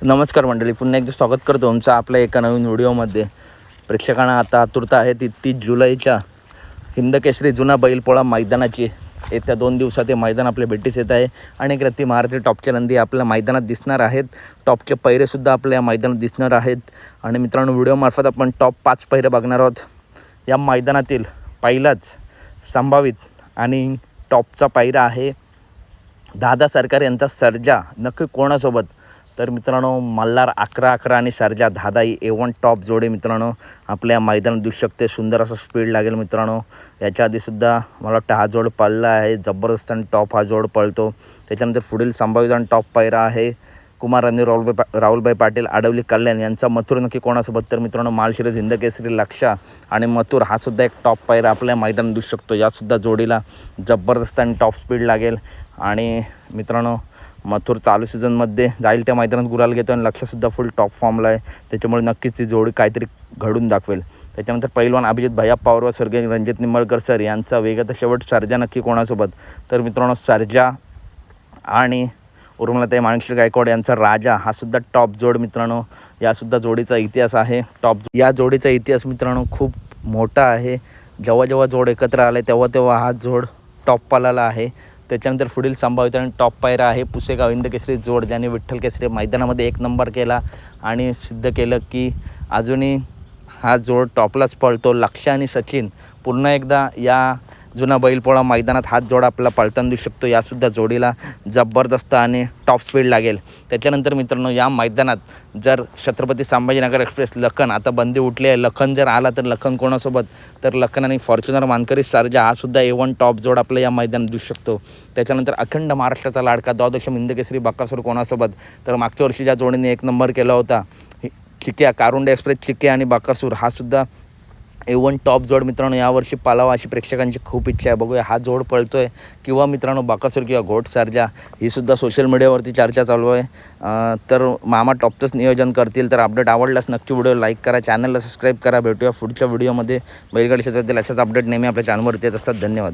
नमस्कार मंडळी, पुन्हा एकदा स्वागत करतो तुमचं आपल्या एका नवीन व्हिडिओमध्ये. प्रेक्षकांना आता आतुरता आहे ती 30 जुलैच्या हिंदकेसरी जुना बैलपोळा मैदानाची. येत्या 2 दिवसात हे मैदान आपल्या भेटीस येत आहे. अनेक रत्ती महारथी टॉपच्या नंदी आपल्या मैदानात दिसणार आहेत. टॉपचे पैरेसुद्धा आपल्या या मैदानात दिसणार आहेत. आणि मित्रांनो, व्हिडिओमार्फत आपण टॉप 5 पैरे बघणार आहोत. या मैदानातील पहिलाच संभावित आणि टॉपचा पैरा आहे दादा सरकार यांचा सर्जा. नक्की कोणासोबत? तर मित्रांनो, मल्हार 11-11 आणि सर्जा दादा ही A1 टॉप जोडी मित्रांनो आपल्या मैदानात दिसू शकते. सुंदर असं स्पीड लागेल मित्रांनो. याच्या आधीसुद्धा मला वाटतं हा जोड पळला आहे. जबरदस्त आणि टॉप हा जोड पळतो. त्याच्यानंतर पुढील संभावित आणि टॉप पैरा आहे कुमार आणि राहुलभाई पाटील आडवली कल्याण यांचा मथुर. नक्की कोणासोबत? तर मित्रांनो, माळशिरस हिंदकेसरी लक्षा आणि मथुर हा सुद्धा एक टॉप पैरा आपल्या मैदानात दिसू शकतो. यासुद्धा जोडीला जबरदस्त आणि टॉप स्पीड लागेल. आणि मित्रांनो, मथुर चालू सीझनमध्ये जाईल त्या मैदानात गुलाल घेतो आणि लक्षसुद्धा फुल टॉप फॉर्मला आहे. त्याच्यामुळे नक्कीच ही जोडी काहीतरी घडून दाखवेल. त्याच्यानंतर पैलवान अभिजित भैया पवार व स्वर्गीय रणजित निंबाळकर सर यांचा वेगाचा शेवट सर्जा. नक्की कोणासोबत? तर मित्रांनो, सर्जा आणि उर्मिलाताई माणिकशेठ गायकवाड यांचा राजा हा सुद्धा टॉप जोड मित्रांनो. यासुद्धा जोडीचा इतिहास आहे. या जोडीचा इतिहास मित्रांनो खूप मोठा आहे. जेव्हा जोड एकत्र आले तेव्हा हा जोड टॉप पालाला आहे. त्याच्यानंतर पुढील संभावित आणि टॉप पायरा आहे पुसेगाव हिंदकेसरी जोड, ज्याने विठ्ठल केसरी मैदानामध्ये 1 नंबर केला आणि सिद्ध केलं की अजूनही हा जोड टॉपलाच पळतो. लक्ष आणि सचिन पुन्हा एकदा या जुना बैलपोळा मैदानात हाच जोड आपला पळताना दिसू शकतो. यासुद्धा जोडीला जबरदस्त आणि टॉप स्पीड लागेल. त्याच्यानंतर मित्रांनो, या मैदानात जर छत्रपती संभाजीनगर एक्सप्रेस लखन, आता बंदी उठली आहे, लखन जर आला तर लखन कोणासोबत? तर लखन आणि फॉर्च्युनर मानकरी सर्जा हा सुद्धा A1 टॉप जोड आपल्या या मैदानात दिसू शकतो. त्याच्यानंतर अखंड महाराष्ट्राचा लाडका द्वादशम हिंदकेसरी बकासूर कोणासोबत? तर मागच्या वर्षी ज्या जोडीने 1 नंबर केला होता चिक्या, कारुंडे एक्सप्रेस चिक्या आणि बकासूर हा सुद्धा A1 टॉप जोड मित्रांनो यावर्षी पालावा अशी प्रेक्षकांची खूप इच्छा आहे. बघूया हा जोड पळतोय किंवा मित्रांनो बकासूर किंवा घोट सर्जा ही सुद्धा सोशल मीडियावरती चर्चा चालू आहे. तर मामा टॉपचंच नियोजन करतील. तर अपडेट आवडल्यास नक्की व्हिडिओ लाईक करा, चॅनलला सबस्क्राईब करा. भेटूया पुढच्या व्हिडिओमध्ये. बैलगाडी क्षेत्रातील अशाच अपडेट नेहमी आपल्या चॅनलवरती येत असतात. धन्यवाद.